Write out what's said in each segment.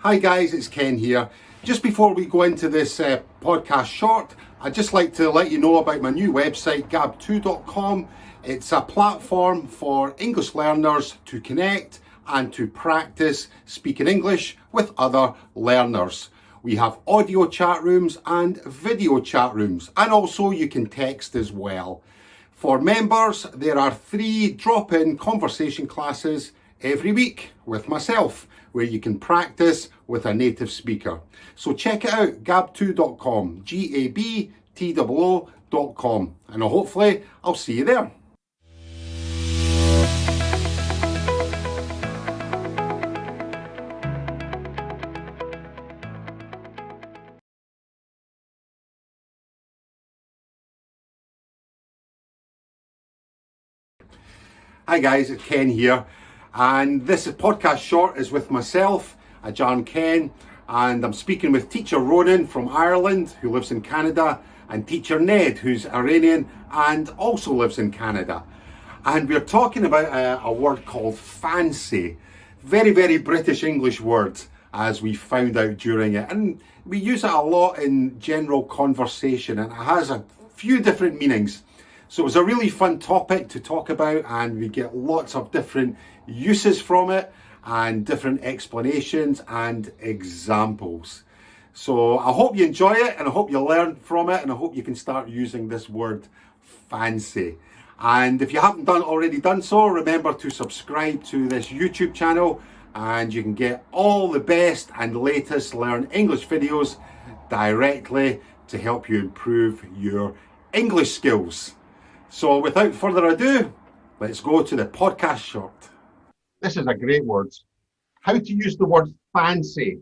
Hi guys, it's Ken here. Just before we go into this podcast short, I'd just like to let you know about my new website, gab2.com. It's a platform for English learners to connect and to practice speaking English with other learners. We have audio chat rooms and video chat rooms, and also you can text as well. For members, there are 3 drop-in conversation classes every week with myself, where you can practice with a native speaker. So check it out, gab2.com, gabtoo.com, and hopefully I'll see you there. Hi guys, it's Ken here, and this podcast short is with myself, Ajarn Ken, and I'm speaking with teacher Ronan from Ireland, who lives in Canada, and teacher Ned, who's Iranian and also lives in Canada. And we're talking about a word called fancy. Very, very British English word, as we found out during it. And we use it a lot in general conversation, and it has a few different meanings. So it was a really fun topic to talk about, and we get lots of different uses from it and different explanations and examples. So I hope you enjoy it, and I hope you learn from it, and I hope you can start using this word fancy. And if you haven't already done so, remember to subscribe to this YouTube channel, and you can get all the best and latest Learn English videos directly to help you improve your English skills. So without further ado, let's go to the podcast short. This is a great word. How to use the word fancy.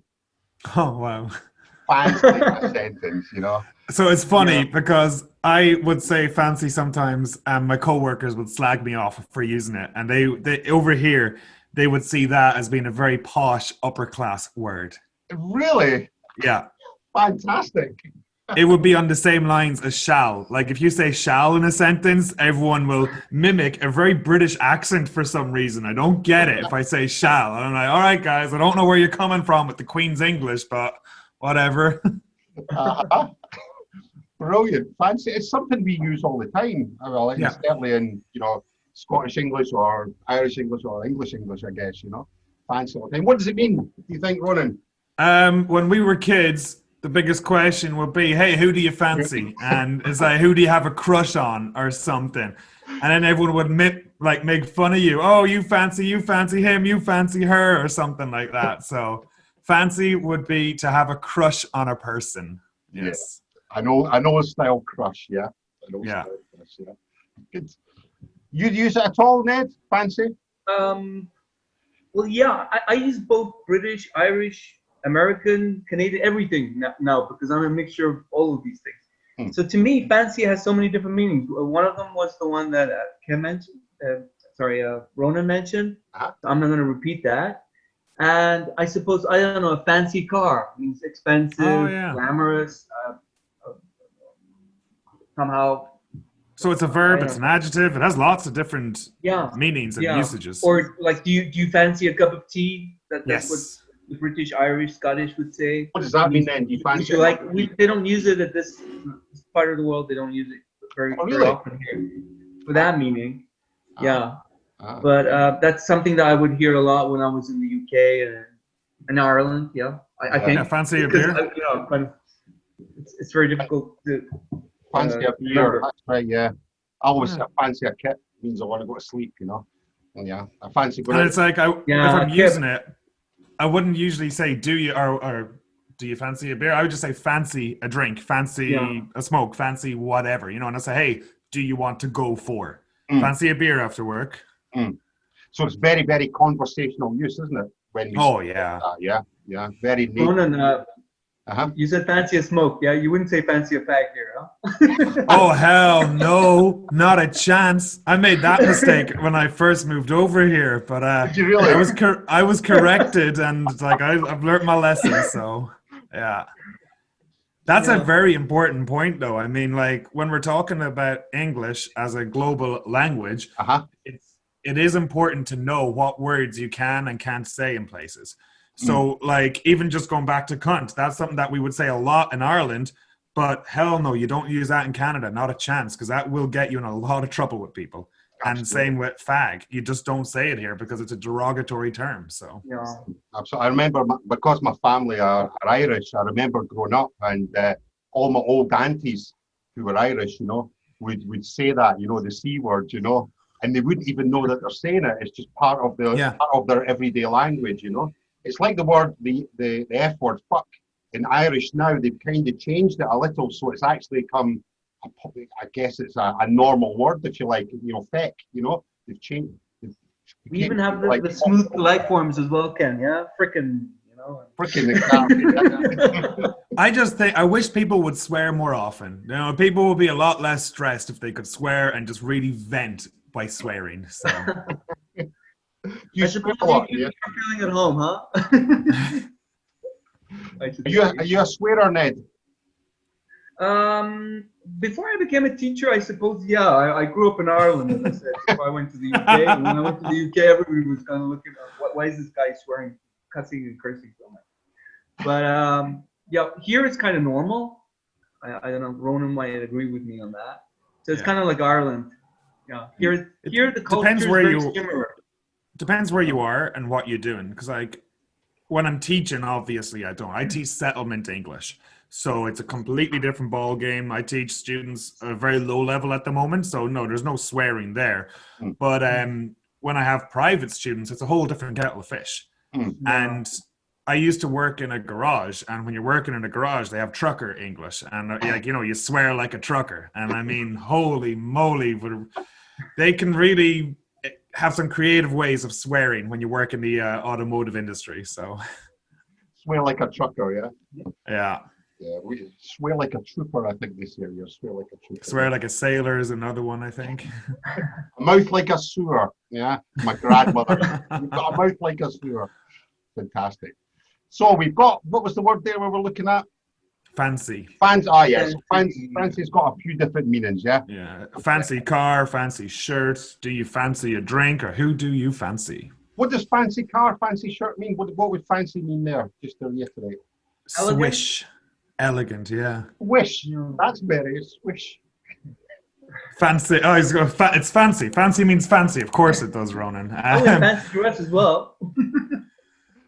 Oh, wow. Fancy in a sentence, you know. So it's funny because I would say fancy sometimes, and my co-workers would slag me off for using it. And they over here, they would see that as being a very posh upper class word. Really? Yeah. Fantastic. It would be on the same lines as shall. Like if you say shall in a sentence, everyone will mimic a very British accent for some reason. I don't get it if I say shall. And I'm like, all right, guys, I don't know where you're coming from with the Queen's English, but whatever. Brilliant. Fancy. It's something we use all the time. Well, it's certainly in, Scottish English or Irish English or English, I guess, Fancy all the time. What does it mean, do you think, Ronan? When we were kids, the biggest question would be, hey, who do you fancy? And it's like, who do you have a crush on or something? And then everyone would make fun of you. Oh, you fancy him, you fancy her, or something like that. So fancy would be to have a crush on a person. Yes. Yeah. I know a style crush, yeah. Style crush, yeah. Good. You use it at all, Ned? Fancy? Well, yeah, I use both British, Irish, American, Canadian, everything now because I'm a mixture of all of these things. So to me, fancy has so many different meanings. One of them was the one that Ken mentioned. Ronan mentioned. So I'm not going to repeat that. And I suppose, I don't know, a fancy car means expensive, glamorous, somehow. So it's a verb, it's an adjective, it has lots of different meanings and usages. Or like, do you fancy a cup of tea? That's what the British, Irish, Scottish would say. What does that mean then? Do you fancy they don't use it at this part of the world. They don't use it very often here for that meaning. But that's something that I would hear a lot when I was in the UK and in Ireland. I think. Yeah, fancy a beer. It's very difficult to fancy a beer. That's right. Yeah, I always say fancy a kit means I want to go to sleep. And I fancy going. And it's like if I'm using it, I wouldn't usually say do you or do you fancy a beer? I would just say fancy a drink, fancy a smoke, fancy whatever, and I say, hey, do you want to go for fancy a beer after work? So it's very, very conversational use, isn't it? When you very neat. Ronan, you said fancy a smoke, you wouldn't say fancy a fag here, huh? Oh hell no, not a chance. I made that mistake when I first moved over here, but did you really? I was corrected, and I've learned my lesson. So that's a very important point, though. I mean, like when we're talking about English as a global language, it is important to know what words you can and can't say in places. So, like, even just going back to cunt, that's something that we would say a lot in Ireland, but hell no, you don't use that in Canada, not a chance, because that will get you in a lot of trouble with people. Absolutely. And same with fag. You just don't say it here because it's a derogatory term. So, Yeah. Absolutely. I remember, because my family are Irish, I remember growing up, and all my old aunties who were Irish, would say that, the C word, and they wouldn't even know that they're saying it. It's just part of their everyday language, It's like the word, the F word, fuck. In Irish now, they've kind of changed it a little, so it's actually come, I guess it's a normal word, if you like, feck, they've changed. We even have the smooth life forms as well, Ken, yeah? Frickin', Frickin', exactly. I wish people would swear more often. People would be a lot less stressed if they could swear and just really vent by swearing. So. You swear a lot, you're feeling at home, huh? Are you a swearer, Ned? Before I became a teacher, I suppose, yeah. I grew up in Ireland, as I said, before I went to the UK. And when I went to the UK, everybody was kind of looking at, why is this guy swearing, cussing and cursing so much? But, yeah, here it's kind of normal. I don't know, Ronan might agree with me on that. So it's kind of like Ireland. Yeah, here the culture is very similar. Depends where you are and what you're doing. Because, like, when I'm teaching, obviously I teach settlement English. So it's a completely different ball game. I teach students at a very low level at the moment. So no, there's no swearing there. But when I have private students, it's a whole different kettle of fish. And I used to work in a garage. And when you're working in a garage, they have trucker English. And you swear like a trucker. And I mean, holy moly, they can really have some creative ways of swearing when you work in the automotive industry. So swear like a trucker, yeah. Yeah, we swear like a trooper, I think this year. You swear like a trooper. Swear like a sailor is another one, I think. Mouth like a sewer, yeah. My grandmother. You've got a mouth like a sewer. Fantastic. So we've got, what was the word there we were looking at? Fancy. Yes. Fancy's got a few different meanings, yeah? Yeah. Fancy car, fancy shirt. Do you fancy a drink, or who do you fancy? What does fancy car, fancy shirt mean? What would fancy mean there? Just to reiterate. Swish. Elegant, yeah. Wish. That's very swish. Fancy. Oh, it's fancy. Fancy means fancy. Of course it does, Ronan. Fancy dress as well.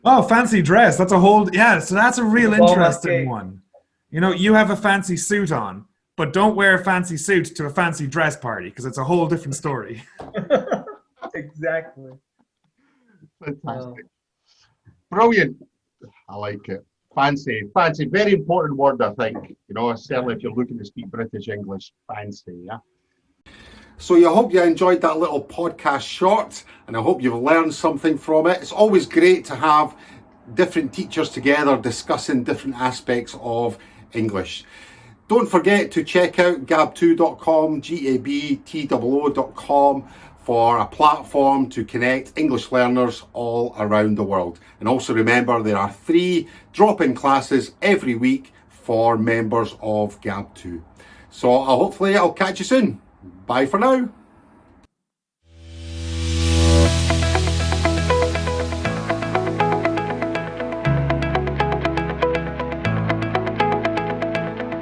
Oh, fancy dress. That's a whole... Yeah, so that's a real interesting one. You have a fancy suit on, but don't wear a fancy suit to a fancy dress party, because it's a whole different story. Exactly. Fantastic. Brilliant. I like it. Fancy, very important word, I think. Certainly if you're looking to speak British English, fancy, yeah. So I hope you enjoyed that little podcast short, and I hope you've learned something from it. It's always great to have different teachers together discussing different aspects of English. Don't forget to check out gab2.com, gabtoo.com, for a platform to connect English learners all around the world. And also remember, there are 3 drop-in classes every week for members of Gab2. So hopefully I'll catch you soon. Bye for now.